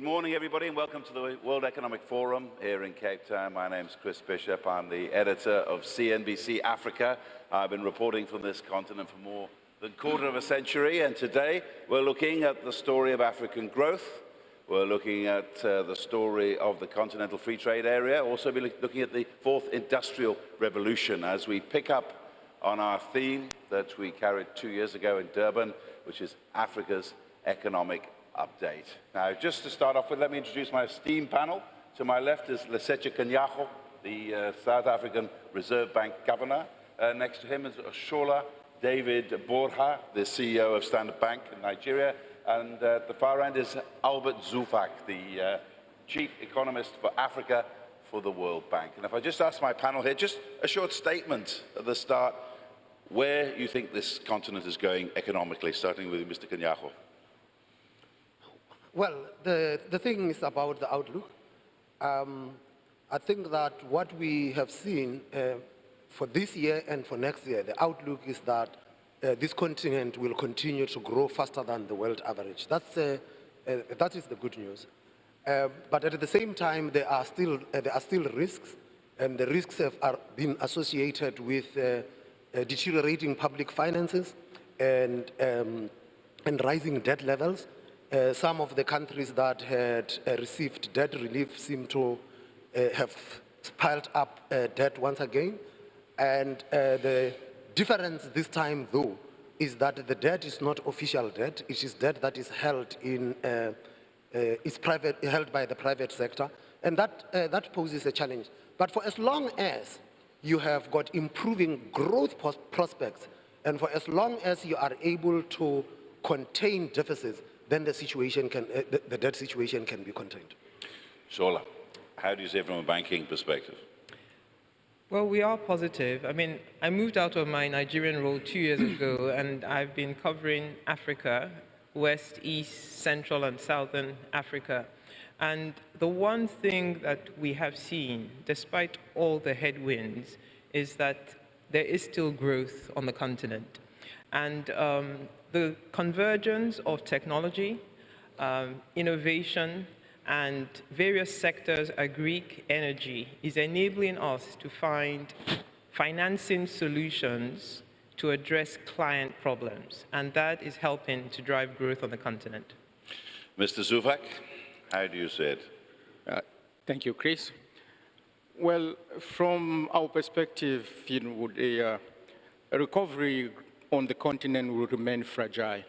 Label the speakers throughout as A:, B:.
A: morning, everybody, and welcome to the World Economic Forum here in Cape Town. My name's Chris Bishop. I'm the editor of CNBC Africa. I've been reporting from this continent for more than a quarter of a century, and today we're looking at the story of African growth. We're looking at the story of the Continental Free Trade Area. Also be looking at the fourth industrial revolution as we pick up on our theme that we carried 2 years ago in Durban, which is Africa's economic update. Now, just to start off with, let me introduce my esteemed panel. To my left is Lesetja Kganyago, the South African Reserve Bank Governor. Next to him is Oshola David-Borha, the CEO of Standard Bank in Nigeria. And at the far end is Albert Zufak, the Chief Economist for Africa for the World Bank. And if I just ask my panel here, just a short statement at the start, where you think this continent is going economically, starting with Mr. Kganyago.
B: Well, the thing is about the outlook. I think that what we have seen for this year and for next year, the outlook is that this continent will continue to grow faster than the world average. That is the good news. But at the same time, there are still risks, and the risks are being associated with deteriorating public finances and rising debt levels. Some of the countries that had received debt relief seem to have piled up debt once again. And the difference this time, though, is that the debt is not official debt. It is debt that is held held by the private sector, and that poses a challenge. But for as long as you have got improving growth prospects, and for as long as you are able to contain deficits, then the debt situation can be contained.
A: Shola, how do you see it from a banking perspective?
C: Well, we are positive. I mean, I moved out of my Nigerian role 2 years ago, and I've been covering Africa, West, East, Central, and Southern Africa. And the one thing that we have seen, despite all the headwinds, is that there is still growth on the continent. And the convergence of technology, innovation, and various sectors, Greek energy, is enabling us to find financing solutions to address client problems. And that is helping to drive growth on the continent.
A: Mr. Zufak, how do you see it?
D: Thank you, Chris. Well, from our perspective, a recovery on the continent will remain fragile.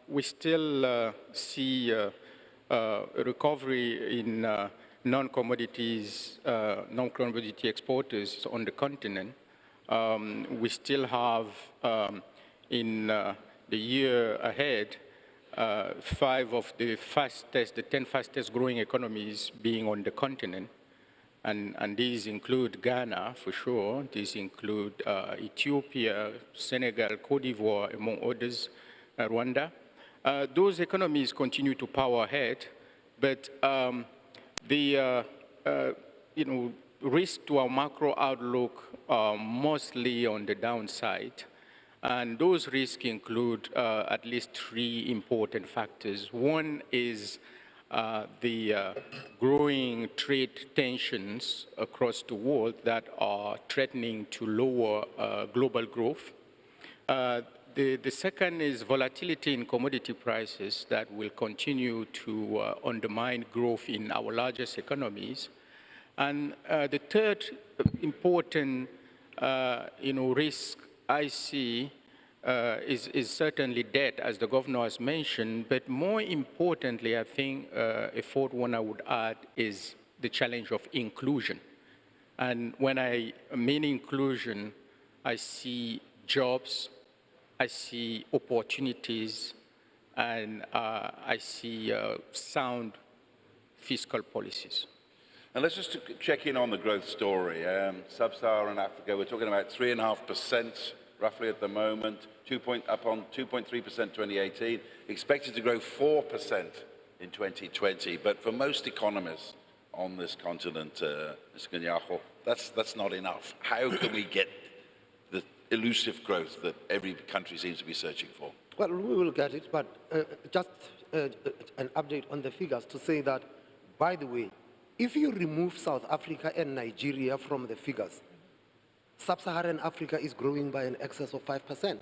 D: We still see a recovery in non-commodity exporters on the continent. We still have, in the year ahead, 5 of the 10 fastest growing economies being on the continent. And these include Ghana, for sure. These include Ethiopia, Senegal, Cote d'Ivoire, among others, Rwanda. Those economies continue to power ahead, but the risk to our macro outlook are mostly on the downside. And those risks include at least 3 important factors. One is the growing trade tensions across the world that are threatening to lower global growth. The second is volatility in commodity prices that will continue to undermine growth in our largest economies. And the third important risk I see is certainly debt, as the governor has mentioned, but more importantly, I think a fourth one I would add is the challenge of inclusion. And when I mean inclusion, I see jobs, I see opportunities, and I see sound fiscal policies.
A: And let's just check in on the growth story. Sub-Saharan Africa, we're talking about 3.5% roughly at the moment, up on 2.3% 2018, expected to grow 4% in 2020. But for most economists on this continent, Mr. Kganyago, that's not enough. How can we get the elusive growth that every country seems to be searching for?
B: Well, we will get it, but just an update on the figures to say that, by the way, if you remove South Africa and Nigeria from the figures, Sub-Saharan Africa is growing by an excess of 5%.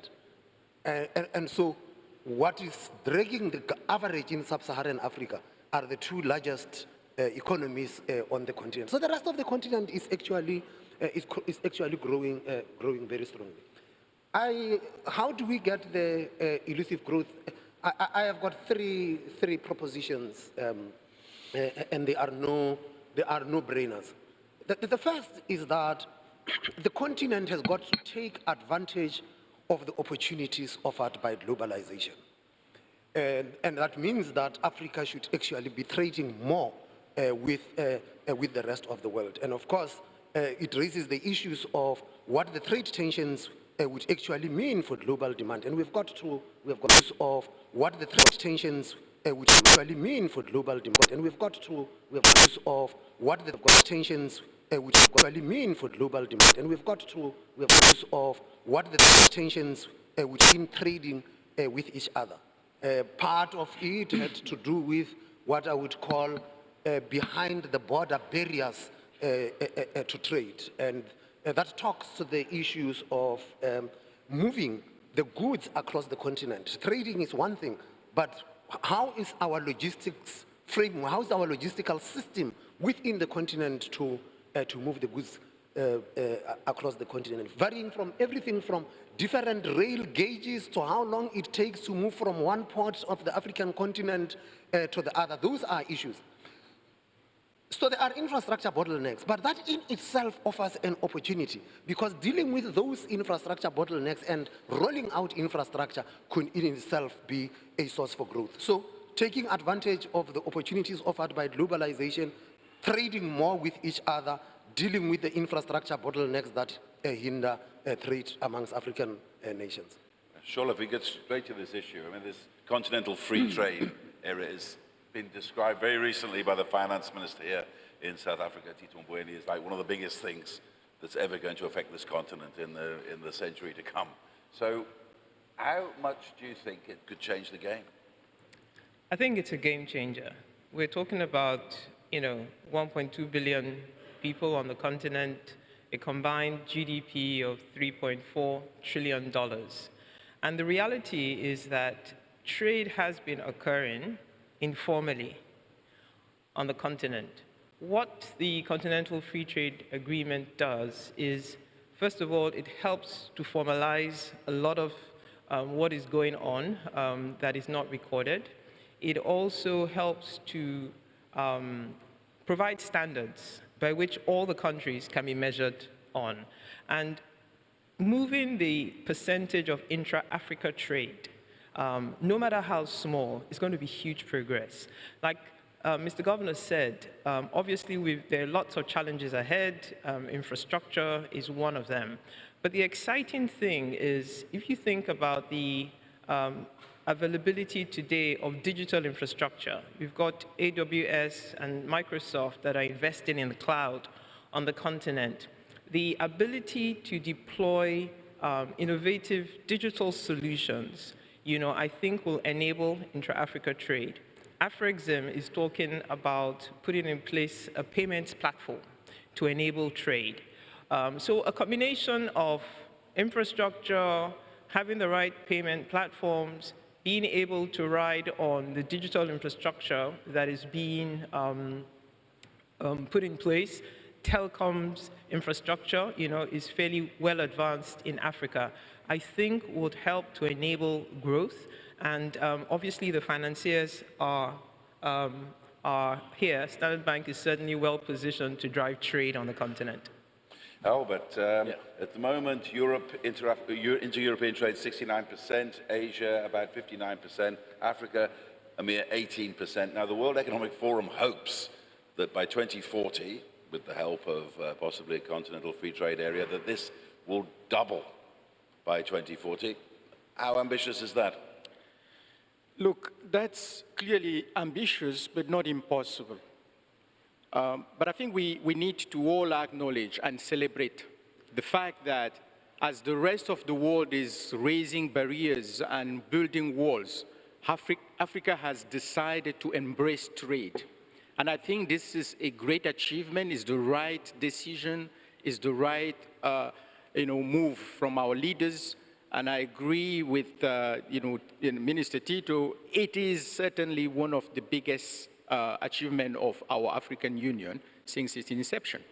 B: And so what is dragging the average in Sub-Saharan Africa are the two largest economies on the continent. So the rest of the continent is actually growing very strongly. How do we get the elusive growth? I have got three propositions, and they are no brainers. The first is that the continent has got to take advantage of the opportunities offered by globalization. And that means that Africa should actually be trading more with the rest of the world. And of course, it raises the issues of what the trade tensions would actually mean for global demand. And we've got issues of what the trade tensions would actually mean for global demand. And we've got issues of what the tensions would actually mean for global demand. And we've got issues of what the tensions would mean trading with each other. Part of it had to do with what I would call behind the border barriers to trade. And that talks to the issues of moving the goods across the continent. Trading is one thing, but how is our logistics framework, how is our logistical system within the continent to move the goods across the continent, varying from everything from different rail gauges to how long it takes to move from one part of the African continent to the other. Those are issues. So there are infrastructure bottlenecks, but that in itself offers an opportunity, because dealing with those infrastructure bottlenecks and rolling out infrastructure could in itself be a source for growth. So taking advantage of the opportunities offered by globalization, trading more with each other, dealing with the infrastructure bottlenecks that hinder trade amongst African nations.
A: Sure, if we get straight to this issue, I mean, this continental free trade area has been described very recently by the finance minister here in South Africa, Tito Mboweni, as like one of the biggest things that's ever going to affect this continent in the century to come. So how much do you think it could change the game?
C: I think it's a game changer. We're talking about, 1.2 billion people on the continent, a combined GDP of $3.4 trillion. And the reality is that trade has been occurring informally on the continent. What the Continental Free Trade Agreement does is, first of all, it helps to formalize a lot of what is going on that is not recorded. It also helps to provide standards by which all the countries can be measured on. And moving the percentage of intra-Africa trade, no matter how small, is going to be huge progress. Like Mr. Governor said, obviously there are lots of challenges ahead. Infrastructure is one of them. But the exciting thing is, if you think about the availability today of digital infrastructure, we've got AWS and Microsoft that are investing in the cloud on the continent. The ability to deploy innovative digital solutions, I think will enable intra-Africa trade. Afrexim is talking about putting in place a payments platform to enable trade. So a combination of infrastructure, having the right payment platforms, being able to ride on the digital infrastructure that is being put in place, telecoms infrastructure, is fairly well advanced in Africa, I think would help to enable growth. And obviously the financiers are here. Standard Bank is certainly well positioned to drive trade on the continent.
A: Albert, at the moment, inter-European trade 69%, Asia about 59%, Africa a mere 18%. Now, the World Economic Forum hopes that by 2040, with the help of possibly a continental free trade area, that this will double by 2040. How ambitious is that?
D: Look, that's clearly ambitious, but not impossible. But I think we need to all acknowledge and celebrate the fact that as the rest of the world is raising barriers and building walls, Africa has decided to embrace trade. And I think this is a great achievement, is the right decision, is the right move from our leaders. And I agree with Minister Tito, it is certainly one of the biggest achievements of our African Union since its inception.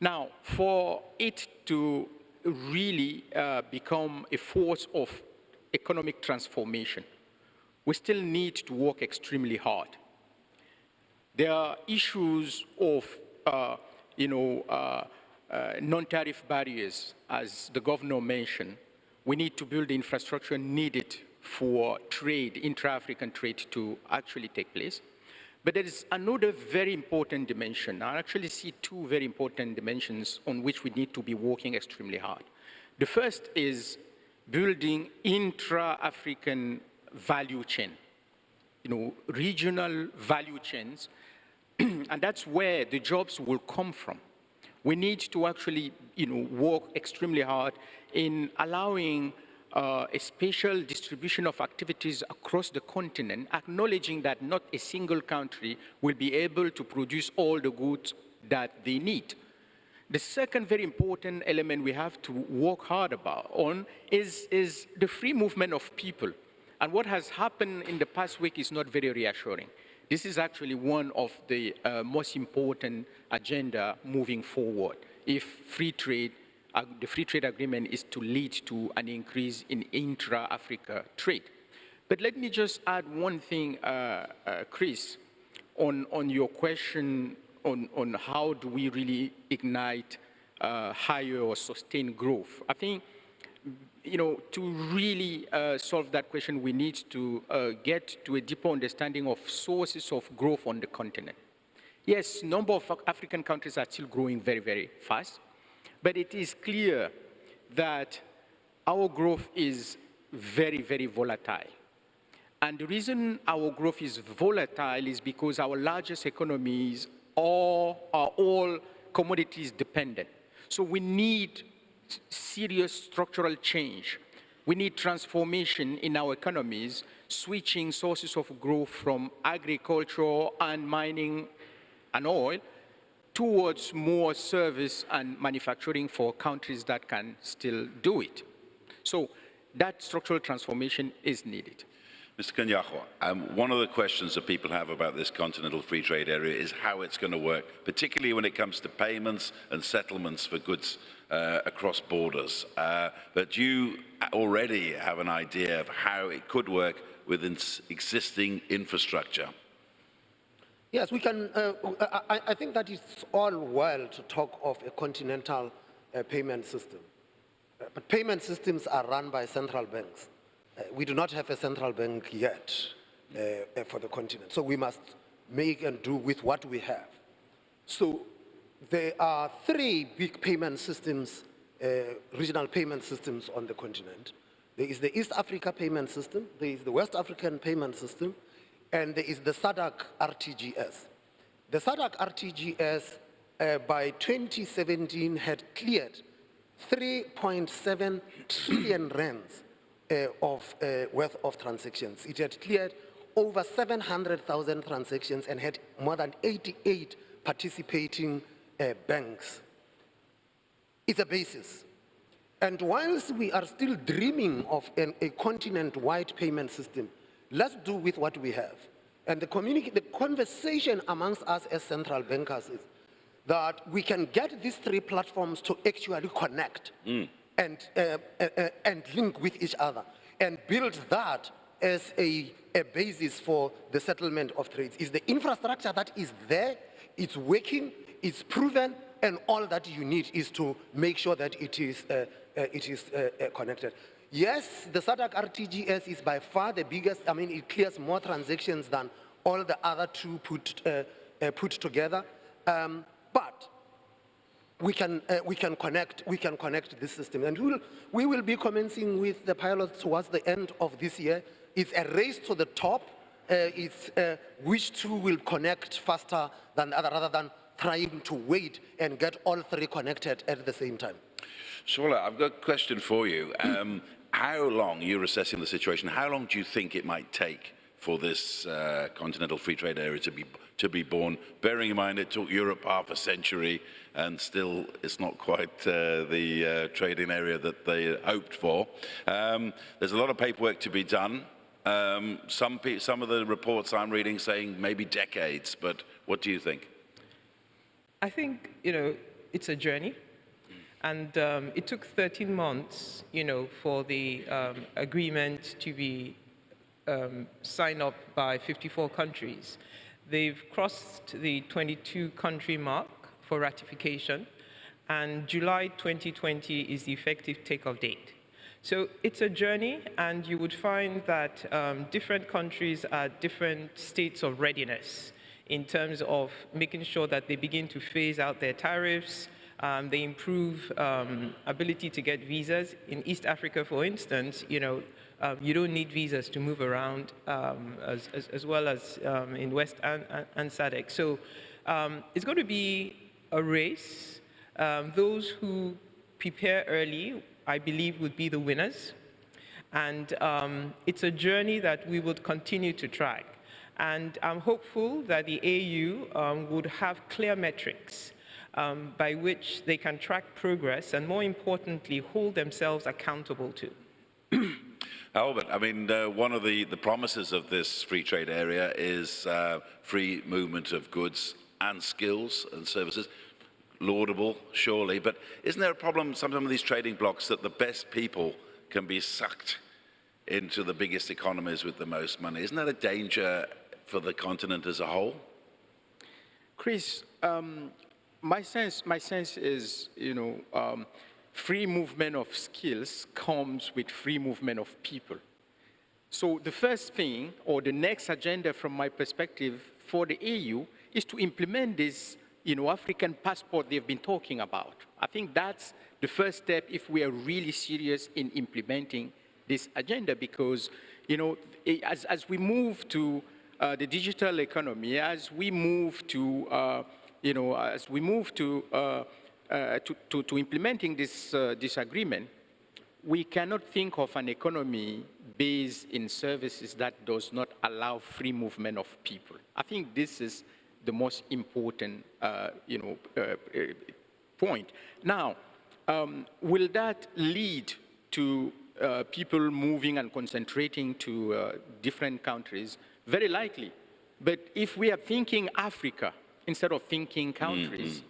D: Now, for it to really become a force of economic transformation, we still need to work extremely hard. There are issues of, non-tariff barriers, as the governor mentioned. We need to build the infrastructure needed for trade, intra-African trade, to actually take place. But there is another very important dimension. I actually see two very important dimensions on which we need to be working extremely hard. The first is building intra-African value chain, regional value chains, and that's where the jobs will come from. We need to actually, work extremely hard in allowing a spatial distribution of activities across the continent, acknowledging that not a single country will be able to produce all the goods that they need. The second very important element we have to work hard on is the free movement of people. And what has happened in the past week is not very reassuring. This is actually one of the most important agenda moving forward. If the free trade agreement is to lead to an increase in intra-Africa trade. But let me just add one thing, Chris, on your question on how do we really ignite higher or sustained growth. I think, to really solve that question, we need to get to a deeper understanding of sources of growth on the continent. Yes, a number of African countries are still growing very, very fast, but it is clear that our growth is very, very volatile. And the reason our growth is volatile is because our largest economies are all commodities dependent. So we need serious structural change. We need transformation in our economies, switching sources of growth from agriculture and mining and oil towards more service and manufacturing for countries that can still do it. So that structural transformation is needed.
A: Mr. Kanyahwa, one of the questions that people have about this continental free trade area is how it's going to work, particularly when it comes to payments and settlements for goods across borders. But you already have an idea of how it could work within existing infrastructure.
B: Yes, we can. I think that it's all well to talk of a continental payment system. But payment systems are run by central banks. We do not have a central bank yet for the continent. So we must make and do with what we have. So there are three big payment systems, regional payment systems on the continent. There is the East Africa payment system, there is the West African payment system, and there is the SADC RTGS. The SADC RTGS by 2017 had cleared 3.7 trillion rands worth of transactions. It had cleared over 700,000 transactions and had more than 88 participating banks. It's a basis. And whilst we are still dreaming of a continent-wide payment system, let's do with what we have. And the conversation amongst us as central bankers is that we can get these three platforms to actually connect and link with each other and build that as a basis for the settlement of trades. Is the infrastructure that is there, it's working, it's proven, and all that you need is to make sure that it is connected. Yes, the SADC RTGS is by far the biggest. I mean, it clears more transactions than all the other two put together. But we can connect this system, and we will be commencing with the pilots towards the end of this year. It's a race to the top. It's which two will connect faster than the other, rather than trying to wait and get all three connected at the same time.
A: Shola, I've got a question for you. How long, you're assessing the situation, how long do you think it might take for this continental free trade area to be born, bearing in mind it took Europe half a century and still it's not quite the trading area that they hoped for. There's a lot of paperwork to be done. Some of the reports I'm reading saying maybe decades, but what do you think?
C: I think, it's a journey. And it took 13 months, for the agreement to be signed up by 54 countries. They've crossed the 22-country mark for ratification, and July 2020 is the effective take-off date. So it's a journey, and you would find that different countries are at different states of readiness in terms of making sure that they begin to phase out their tariffs. They improve ability to get visas. In East Africa, for instance, you don't need visas to move around as well as in West and SADC. So it's going to be a race. Those who prepare early, I believe, would be the winners. And it's a journey that we would continue to track. And I'm hopeful that the AU would have clear metrics by which they can track progress and, more importantly, hold themselves accountable to.
A: Albert, I mean, one of the promises of this free trade area is free movement of goods and skills and services. Laudable, surely, but isn't there a problem sometimes with these trading blocks that the best people can be sucked into the biggest economies with the most money? Isn't that a danger for the continent as a whole?
D: Chris, my sense is, free movement of skills comes with free movement of people. So the first thing, or the next agenda from my perspective for the AU, is to implement this, African passport they've been talking about. I think that's the first step if we are really serious in implementing this agenda, because, as we move to the digital economy, as we move to, to implementing this agreement, we cannot think of an economy based in services that does not allow free movement of people. I think this is the most important, point. Now, will that lead to people moving and concentrating to different countries? Very likely. But if we are thinking Africa instead of thinking countries,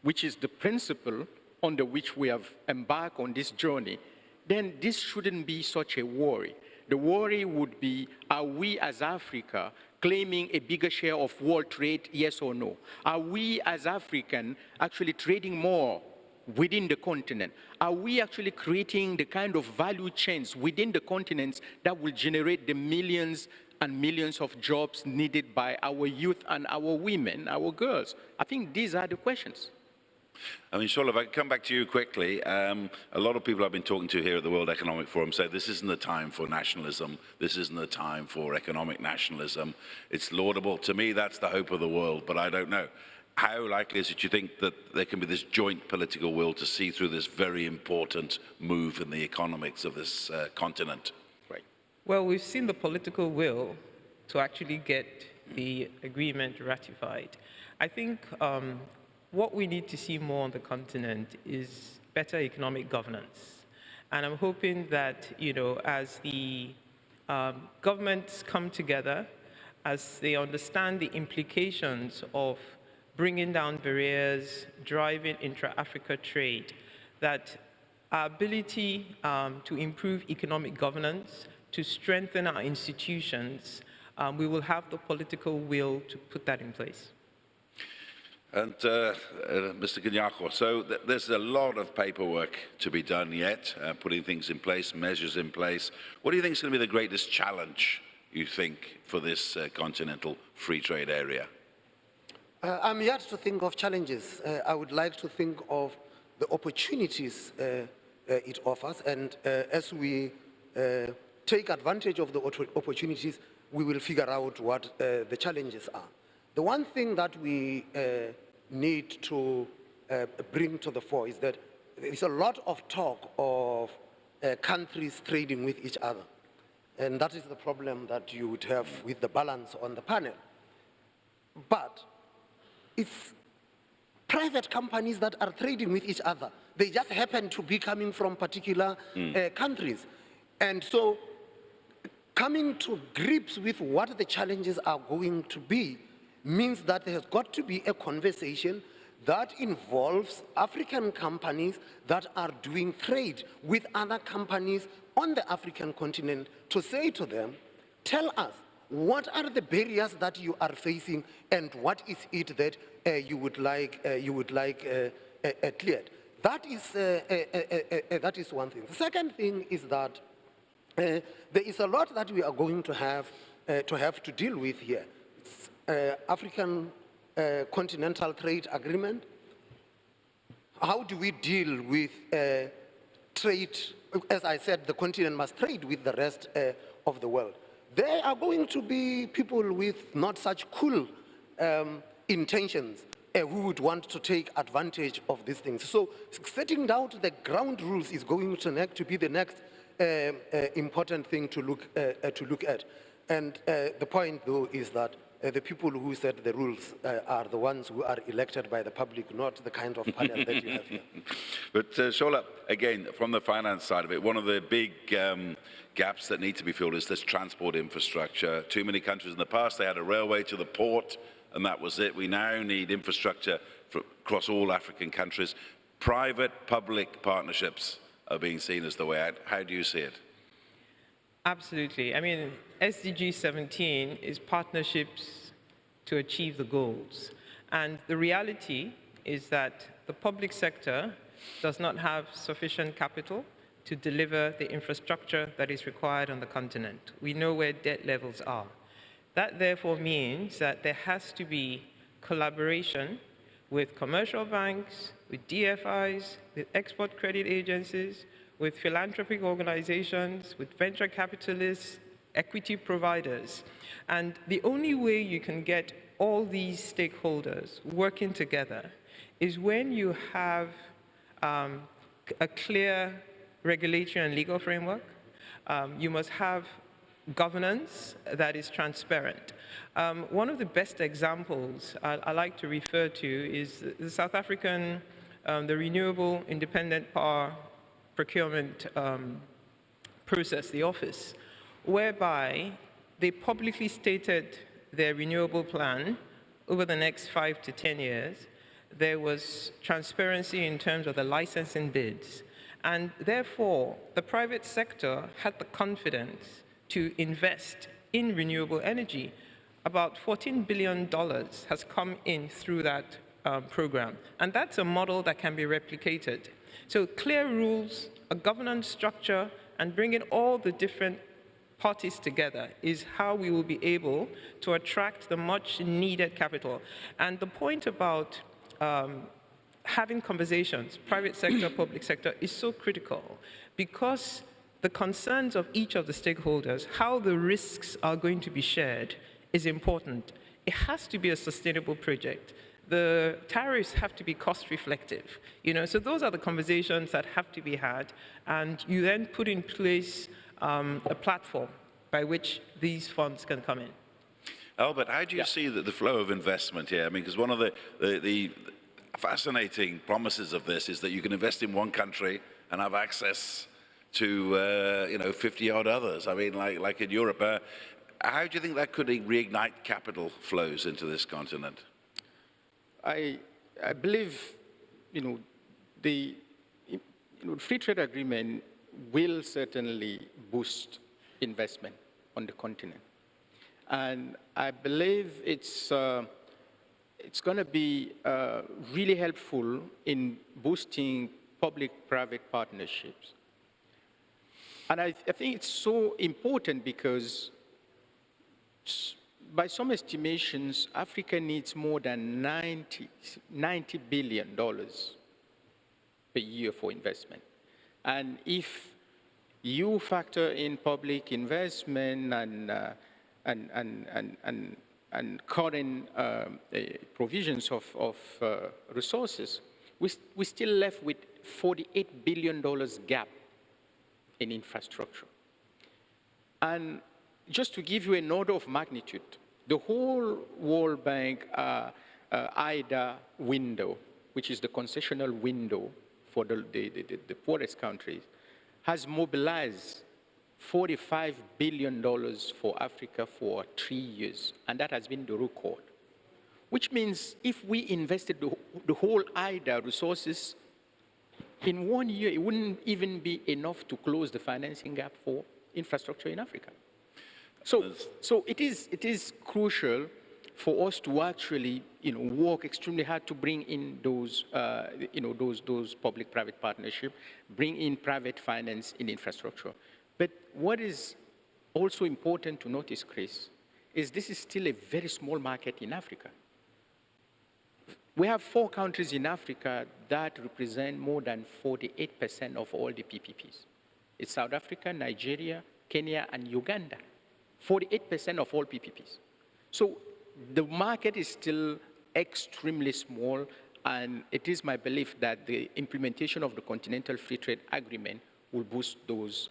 D: which is the principle under which we have embarked on this journey, then this shouldn't be such a worry. The worry would be, are we as Africa claiming a bigger share of world trade, yes or no? Are we as African actually trading more within the continent? Are we actually creating the kind of value chains within the continents that will generate the millions and millions of jobs needed by our youth and our women, our girls? I think these are the questions.
A: I mean, Shola, if I can come back to you quickly, a lot of people I've been talking to here at the World Economic Forum say this isn't the time for nationalism, this isn't the time for economic nationalism. It's laudable. To me, that's the hope of the world, but I don't know. How likely is it, you think, that there can be this joint political will to see through this very important move in the economics of this continent?
D: Right.
C: Well, we've seen the political will to actually get the agreement ratified. I think what we need to see more on the continent is better economic governance. And I'm hoping that, as the governments come together, as they understand the implications of bringing down barriers, driving intra-Africa trade, that our ability to improve economic governance, to strengthen our institutions, we will have the political will to put that in place.
A: And Mr. Kanyako, so there's a lot of paperwork to be done yet, putting things in place, measures in place. What do you think is going to be the greatest challenge, you think, for this continental free trade area?
B: I'm yet to think of challenges. I would like to think of the opportunities it offers, and as we take advantage of the opportunities, we will figure out what the challenges are. The one thing that we need to bring to the fore is that there is a lot of talk of countries trading with each other. And that is the problem that you would have with the balance on the panel. But it's private companies that are trading with each other. They just happen to be coming from particular countries. And so coming to grips with what the challenges are going to be means that there has got to be a conversation that involves African companies that are doing trade with other companies on the African continent to say to them, tell us, what are the barriers that you are facing and what is it that you would like cleared? That is one thing. The second thing is that there is a lot that we are going to have to deal with here. African Continental Trade Agreement. How do we deal with trade? As I said, the continent must trade with the rest of the world. There are going to be people with not such cool intentions who would want to take advantage of these things. So setting down the ground rules is going to be the next important thing to look at. And the point, though, is that the people who set the rules are the ones who are elected by the public, not the kind of panel that you have here.
A: But Shola, again, from the finance side of it, one of the big gaps that need to be filled is this transport infrastructure. Too many countries in the past, they had a railway to the port, and that was it. We now need infrastructure across all African countries. Private-public partnerships are being seen as the way out. How do you see it?
C: Absolutely. I mean, SDG 17 is partnerships to achieve the goals. And the reality is that the public sector does not have sufficient capital to deliver the infrastructure that is required on the continent. We know where debt levels are. That therefore means that there has to be collaboration with commercial banks, with DFIs, with export credit agencies, with philanthropic organizations, with venture capitalists, equity providers. And the only way you can get all these stakeholders working together is when you have a clear regulatory and legal framework. You must have governance that is transparent. One of the best examples I like to refer to is the South African, the Renewable Independent Power Procurement process, the office, whereby they publicly stated their renewable plan over the next 5 to 10 years. There was transparency in terms of the licensing bids. And therefore, the private sector had the confidence to invest in renewable energy. About $14 billion has come in through that program. And that's a model that can be replicated. So clear rules, a governance structure, and bringing all the different parties together is how we will be able to attract the much needed capital. And the point about having conversations, private sector, public sector, is so critical because the concerns of each of the stakeholders, how the risks are going to be shared, is important. It has to be a sustainable project. The tariffs have to be cost reflective. So those are the conversations that have to be had, and you then put in place a platform by which these funds can come in.
A: Albert, how do you see the flow of investment here? I mean, because one of the fascinating promises of this is that you can invest in one country and have access to 50-odd others. I mean, like in Europe. How do you think that could reignite capital flows into this continent?
D: I believe, the free trade agreement will certainly boost investment on the continent, and I believe it's going to be really helpful in boosting public-private partnerships. And I think it's so important because by some estimations, Africa needs more than $90 billion per year for investment. And if you factor in public investment and current provisions of resources, we're still left with $48 billion gap in infrastructure. And just to give you an order of magnitude, the whole World Bank IDA window, which is the concessional window for the poorest countries, has mobilized $45 billion for Africa for 3 years, and that has been the record. Which means if we invested the whole IDA resources in 1 year, it wouldn't even be enough to close the financing gap for infrastructure in Africa. So it is crucial for us to actually, work extremely hard to bring in those, those public-private partnerships, bring in private finance in infrastructure. But what is also important to notice, Chris, is this is still a very small market in Africa. We have 4 countries in Africa that represent more than 48% of all the PPPs. It's South Africa, Nigeria, Kenya, and Uganda. 48% of all PPPs. So the market is still extremely small, and it is my belief that the implementation of the Continental Free Trade Agreement will boost those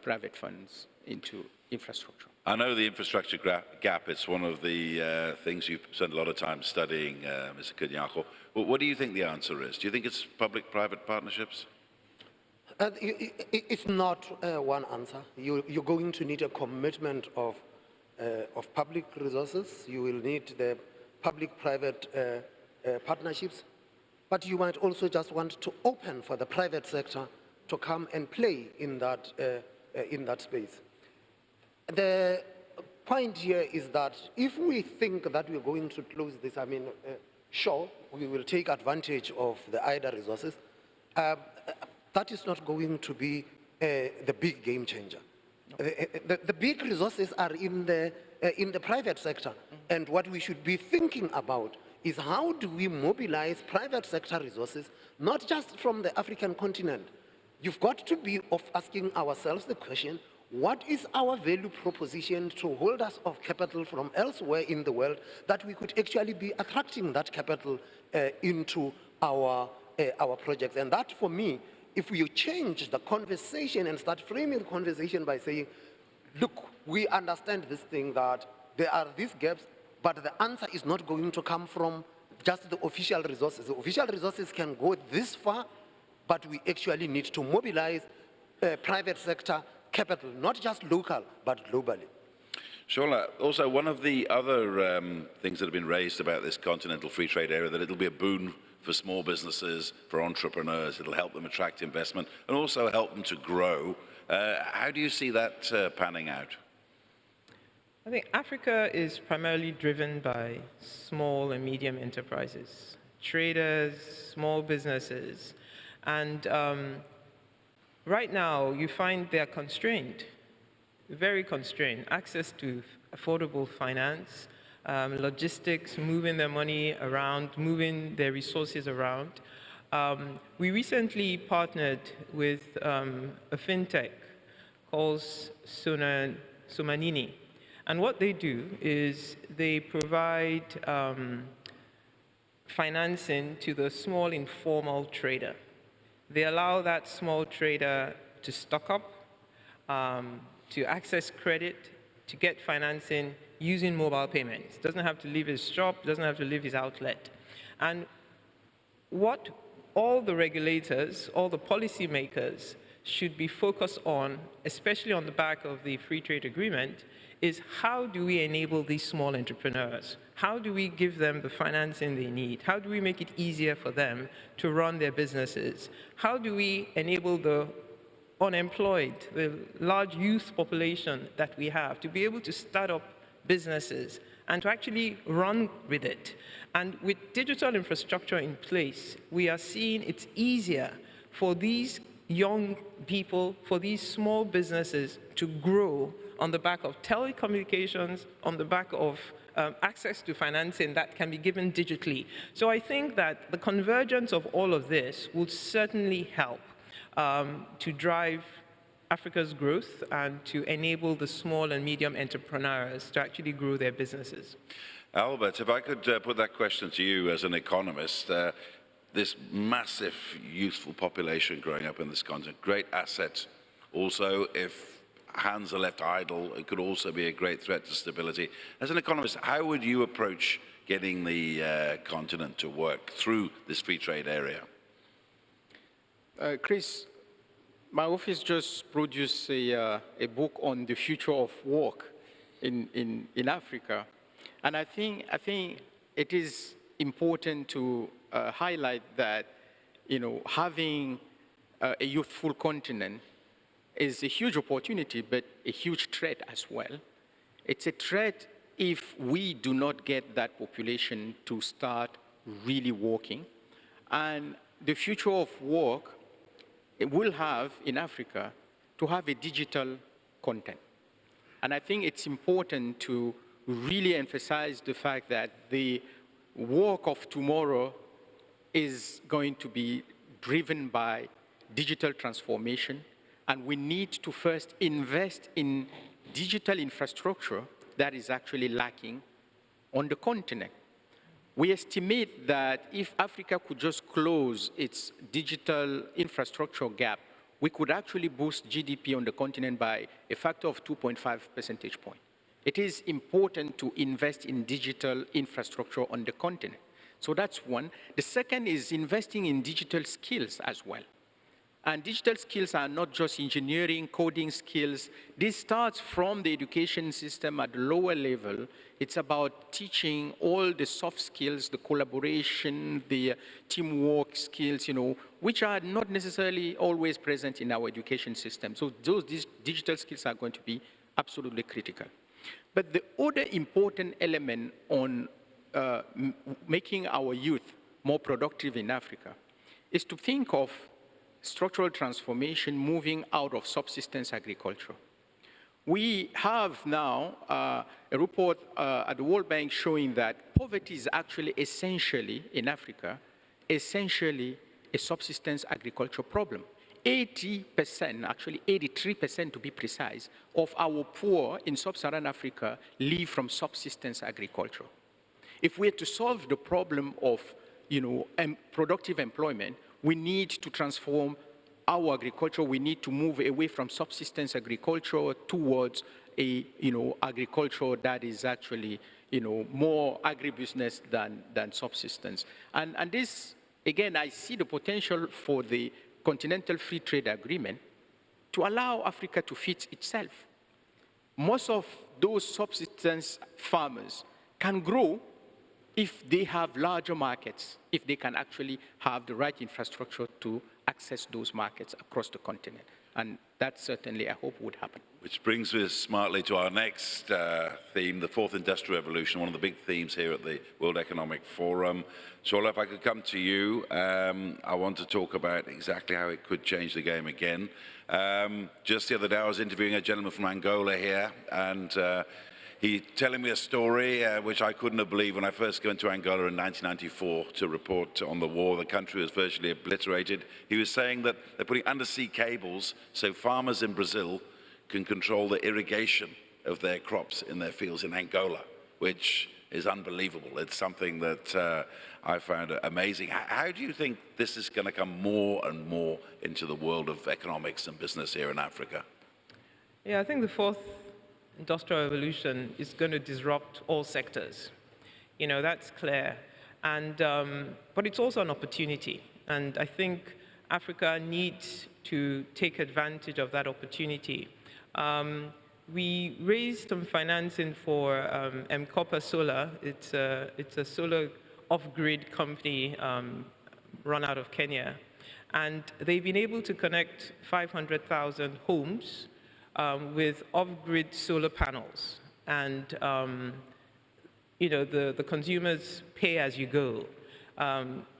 D: private funds into infrastructure.
A: I know the infrastructure gap is one of the things you've spent a lot of time studying, Mr. Kanyako. What do you think the answer is? Do you think it's public-private partnerships?
B: It's not one answer. You're going to need a commitment of public resources. You will need the public-private partnerships. But you might also just want to open for the private sector to come and play in that space. The point here is that if we think that we're going to close this, sure, we will take advantage of the IDA resources. That is not going to be the big game changer. No. The big resources are in the private sector. And what we should be thinking about is how do we mobilize private sector resources, not just from the African continent. You've got to be asking ourselves the question, what is our value proposition to holders of capital from elsewhere in the world that we could actually be attracting that capital into our projects? And that, for me, if you change the conversation and start framing the conversation by saying, look, we understand this thing that there are these gaps, but the answer is not going to come from just the official resources. The official resources can go this far, but we actually need to mobilize private sector capital, not just local, but globally.
A: Shola, also one of the other things that have been raised about this continental free trade area, that it'll be a boon for small businesses, for entrepreneurs, it'll help them attract investment and also help them to grow. How do you see that panning out?
C: I think Africa is primarily driven by small and medium enterprises, traders, small businesses. And right now, you find they're constrained, very constrained. Access to affordable finance, logistics, moving their money around, moving their resources around. We recently partnered with a fintech called Sumanini. And what they do is they provide financing to the small informal trader. They allow that small trader to stock up, to access credit, to get financing using mobile payments. Doesn't have to leave his shop, doesn't have to leave his outlet. And what all the regulators, all the policymakers should be focused on, especially on the back of the free trade agreement, is how do we enable these small entrepreneurs? How do we give them the financing they need? How do we make it easier for them to run their businesses? How do we enable the unemployed, the large youth population that we have, to be able to start up businesses and to actually run with it? And with digital infrastructure in place, we are seeing it's easier for these young people, for these small businesses to grow on the back of telecommunications, on the back of access to financing that can be given digitally. So I think that the convergence of all of this will certainly help to drive Africa's growth and to enable the small and medium entrepreneurs to actually grow their businesses.
A: Albert, if I could put that question to you as an economist, this massive youthful population growing up in this continent, great asset. Also, if hands are left idle, it could also be a great threat to stability. As an economist, how would you approach getting the continent to work through this free trade area?
D: Chris, my office just produced a book on the future of work in Africa. And I think it is important to highlight that, having a youthful continent is a huge opportunity, but a huge threat as well. It's a threat if we do not get that population to start really working. And the future of work, it will have in Africa to have a digital content. And I think it's important to really emphasize the fact that the work of tomorrow is going to be driven by digital transformation, and we need to first invest in digital infrastructure that is actually lacking on the continent. We estimate that if Africa could just close its digital infrastructure gap, we could actually boost GDP on the continent by a factor of 2.5 percentage points. It is important to invest in digital infrastructure on the continent. So that's one. The second is investing in digital skills as well. And digital skills are not just engineering, coding skills. This starts from the education system at the lower level. It's about teaching all the soft skills, the collaboration, the teamwork skills, which are not necessarily always present in our education system. So these digital skills are going to be absolutely critical. But the other important element on making our youth more productive in Africa is to think of structural transformation moving out of subsistence agriculture. We have now a report at the World Bank showing that poverty is actually essentially, in Africa, essentially a subsistence agriculture problem. 80%, actually 83% to be precise, of our poor in sub-Saharan Africa live from subsistence agriculture. If we're to solve the problem of productive employment, we need to transform our agriculture. We need to move away from subsistence agriculture towards a agriculture that is actually more agribusiness than subsistence. And this, again, I see the potential for the Continental Free Trade Agreement to allow Africa to feed itself. Most of those subsistence farmers can grow if they have larger markets, if they can actually have the right infrastructure to access those markets across the continent. And that certainly, I hope, would happen.
A: Which brings us smartly to our next theme, the fourth industrial revolution, one of the big themes here at the World Economic Forum. Shola, if I could come to you, I want to talk about exactly how it could change the game again. Just the other day, I was interviewing a gentleman from Angola here, and he telling me a story which I couldn't have believed when I first went to Angola in 1994 to report on the war. The country was virtually obliterated. He was saying that they're putting undersea cables so farmers in Brazil can control the irrigation of their crops in their fields in Angola, which is unbelievable. It's something that I found amazing. How do you think this is going to come more and more into the world of economics and business here in Africa?
C: Yeah, I think the fourth industrial revolution is going to disrupt all sectors. That's clear. And, but it's also an opportunity. And I think Africa needs to take advantage of that opportunity. We raised some financing for Mkopa Solar. It's a solar off-grid company run out of Kenya. And they've been able to connect 500,000 homes with off-grid solar panels, and the consumers pay as you go.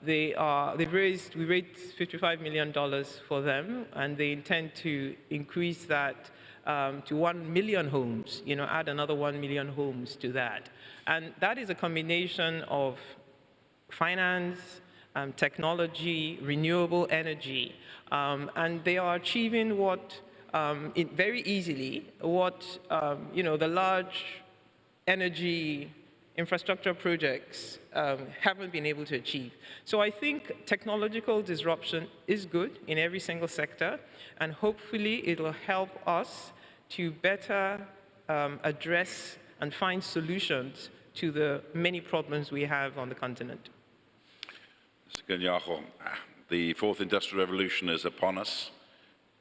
C: We raised $55 million for them, and they intend to increase that to 1 million homes. Add another 1 million homes to that, and that is a combination of finance, technology, renewable energy, and they are achieving very easily what the large energy infrastructure projects haven't been able to achieve. So I think technological disruption is good in every single sector, and hopefully it will help us to better address and find solutions to the many problems we have on the continent.
A: Mr. Kanyako, the fourth industrial revolution is upon us.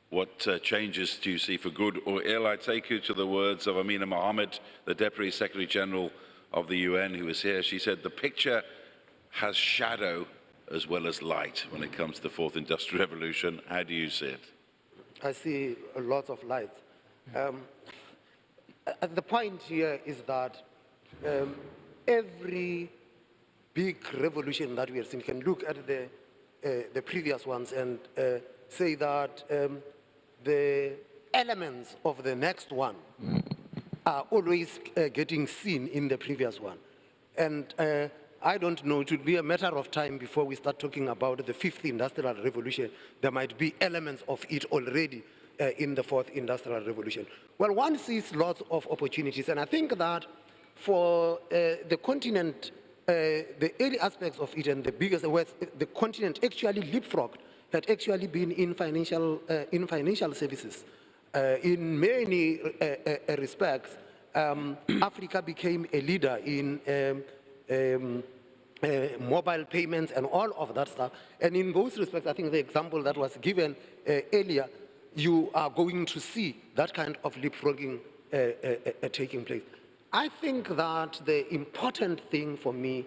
A: What changes do you see for good or ill? I take you to the words of Amina Mohammed, the Deputy Secretary General of the UN, who was here. She said, the picture has shadow as well as light when it comes to the fourth industrial revolution. How do you see it?
B: I see a lot of light. The point here is that every big revolution that we have seen, can look at the previous ones and say that the elements of the next one are always getting seen in the previous one. And I don't know, it would be a matter of time before we start talking about the fifth industrial revolution. There might be elements of it already in the fourth industrial revolution. Well, one sees lots of opportunities, and I think that for the continent, the early aspects of it and the biggest, where the continent actually leapfrogged, had actually been in financial services. In many respects, Africa became a leader in mobile payments and all of that stuff. And in those respects, I think the example that was given earlier, you are going to see that kind of leapfrogging taking place. I think that the important thing for me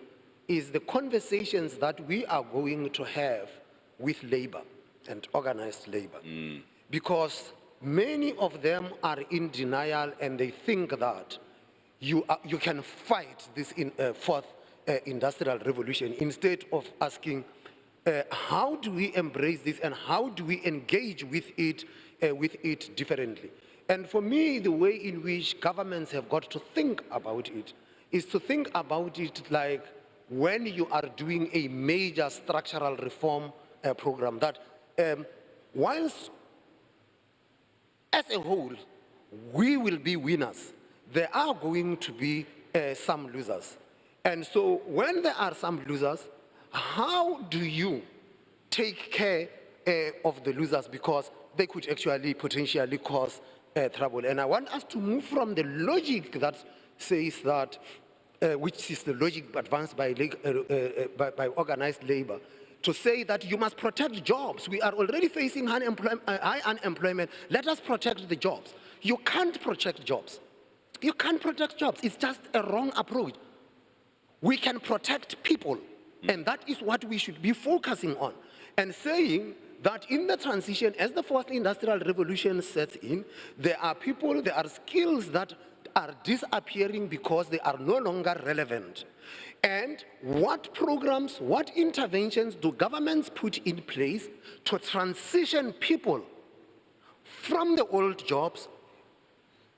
B: is the conversations that we are going to have with labor and organized labor. Because many of them are in denial and they think that you can fight this fourth industrial revolution instead of asking how do we embrace this and how do we engage with it differently. And for me, the way in which governments have got to think about it is to think about it like when you are doing a major structural reform program, that whilst as a whole we will be winners, there are going to be some losers. And so when there are some losers, how do you take care of the losers, because they could actually potentially cause trouble. And I want us to move from the logic that says that, which is the logic advanced by organized labor, to say that you must protect jobs. We are already facing high unemployment. Let us protect the jobs. You can't protect jobs. You can't protect jobs. It's just a wrong approach. We can protect people, and that is what we should be focusing on, and saying that in the transition, as the fourth industrial revolution sets in, there are people, there are skills that are disappearing because they are no longer relevant. And what programs, what interventions do governments put in place to transition people from the old jobs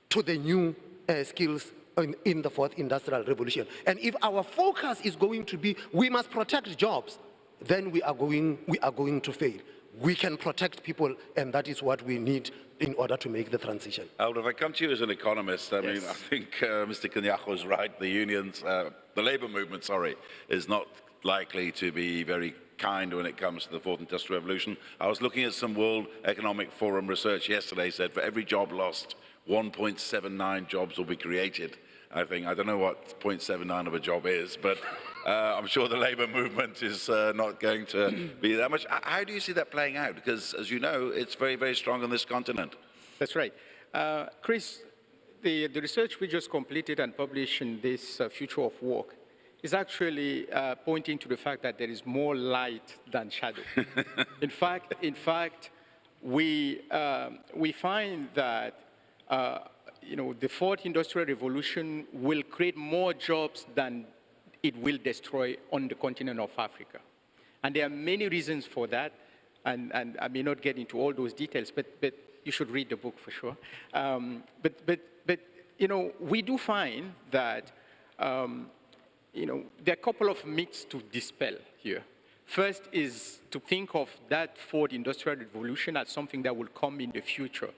B: to the new skills in the fourth industrial revolution? And if our focus is going to be, we must protect jobs, then we are going to fail. We can protect people, and that is what we need in order to make the transition.
A: Aldo, if I come to you as an economist, I mean, I think Mr. Kanyako is right. The unions, the labor movement, sorry, is not likely to be very kind when it comes to the fourth industrial revolution. I was looking at some World Economic Forum research yesterday, said for every job lost, 1.79 jobs will be created. I don't know what 0.79 of a job is, but I'm sure the labor movement is not going to be that much. How do you see that playing out? Because, as you know, it's very, very strong on this continent.
D: That's right. Chris, the research we just completed and published in this Future of Work is actually pointing to the fact that there is more light than shadow. In fact, we find that the fourth industrial revolution will create more jobs than it will destroy on the continent of Africa. And there are many reasons for that, and I may not get into all those details, but you should read the book for sure. But we do find that there are a couple of myths to dispel here. First is to think of that fourth industrial revolution as something that will come in the future.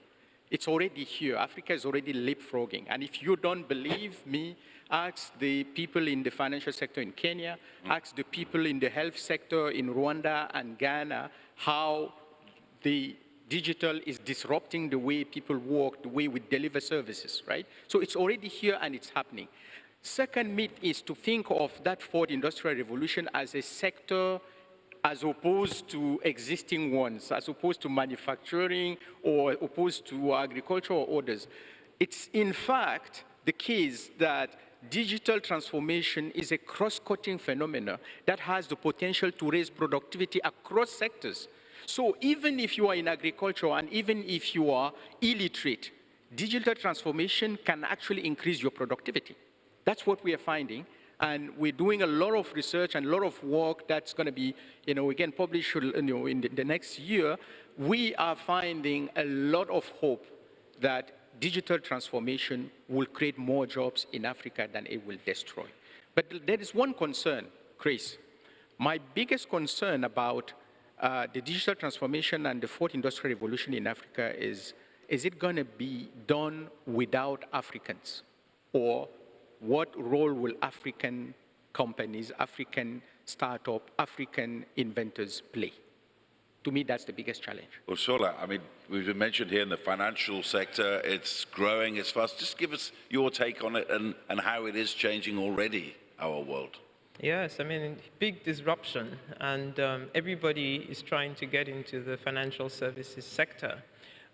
D: It's already here. Africa is already leapfrogging. And if you don't believe me, ask the people in the financial sector in Kenya, ask the people in the health sector in Rwanda and Ghana how the digital is disrupting the way people work, the way we deliver services, right? So it's already here and it's happening. Second myth is to think of that fourth industrial revolution as a sector as opposed to existing ones, as opposed to manufacturing or opposed to agriculture or others. It's in fact the case that digital transformation is a cross-cutting phenomenon that has the potential to raise productivity across sectors. So even if you are in agriculture and even if you are illiterate, digital transformation can actually increase your productivity. That's what we are finding. And we're doing a lot of research and a lot of work that's going to be, again, published, in the next year. We are finding a lot of hope that digital transformation will create more jobs in Africa than it will destroy. But there is one concern, Chris. My biggest concern about the digital transformation and the fourth industrial revolution in Africa is it going to be done without Africans? Or what role will African companies, African startups, African inventors play? To me, that's the biggest challenge.
A: Well, Shola, I mean, we've been mentioned here in the financial sector, it's growing, it's fast. Just give us your take on it and how it is changing already our world.
C: Yes, I mean, big disruption, and everybody is trying to get into the financial services sector.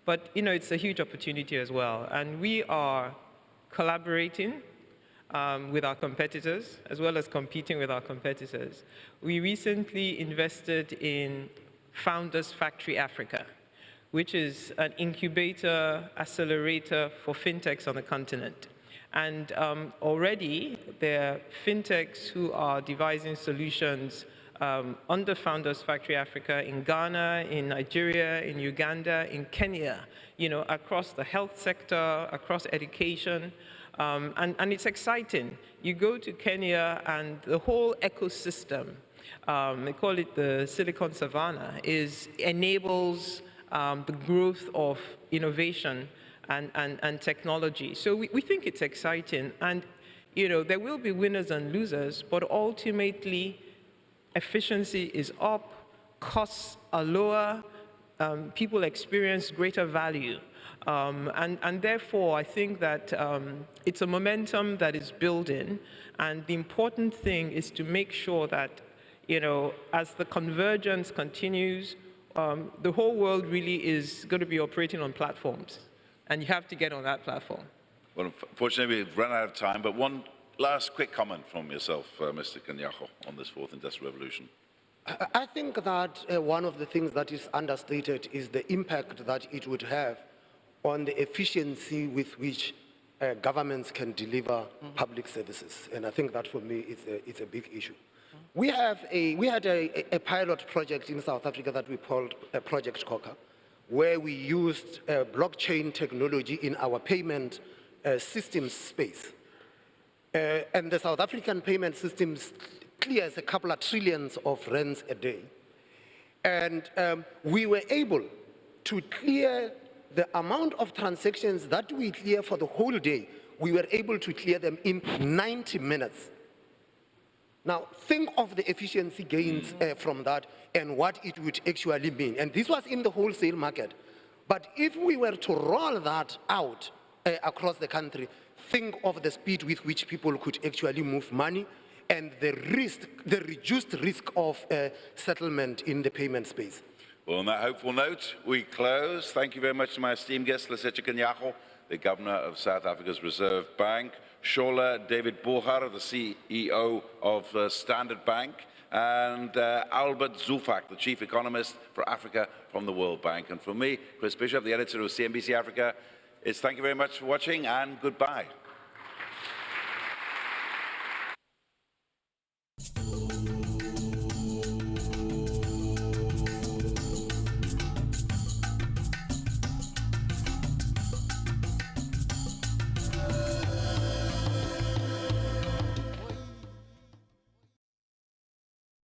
C: But, it's a huge opportunity as well, and we are collaborating with our competitors, as well as competing with our competitors. We recently invested in Founders Factory Africa, which is an incubator, accelerator for fintechs on the continent. And already there are fintechs who are devising solutions under Founders Factory Africa in Ghana, in Nigeria, in Uganda, in Kenya, across the health sector, across education. And it's exciting. You go to Kenya and the whole ecosystem, they call it the Silicon Savannah, enables the growth of innovation and technology. So we think it's exciting. And, there will be winners and losers, but ultimately efficiency is up, costs are lower, people experience greater value. And therefore, I think that it's a momentum that is building, and the important thing is to make sure that, as the convergence continues, the whole world really is going to be operating on platforms, and you have to get on that platform.
A: Well, unfortunately, we've run out of time, but one last quick comment from yourself, Mr. Kanyaho, on this fourth industrial revolution.
B: I think that one of the things that is understated is the impact that it would have on the efficiency with which governments can deliver public services. And I think that for me it's a big issue. We had a pilot project in South Africa that we called Project Coca, where we used blockchain technology in our payment systems space. And the South African payment systems clears a couple of trillions of rands a day. And we were able to clear the amount of transactions that we clear for the whole day. We were able to clear them in 90 minutes. Now, think of the efficiency gains from that and what it would actually mean. And this was in the wholesale market. But if we were to roll that out across the country, think of the speed with which people could actually move money and the reduced risk of settlement in the payment space.
A: Well, on that hopeful note, we close. Thank you very much to my esteemed guest, Lesetja Kganyago, the Governor of South Africa's Reserve Bank, Shola David-Borha, the CEO of Standard Bank, and Albert Zufak, the Chief Economist for Africa from the World Bank. And for me, Chris Bishop, the editor of CNBC Africa, it's thank you very much for watching and goodbye.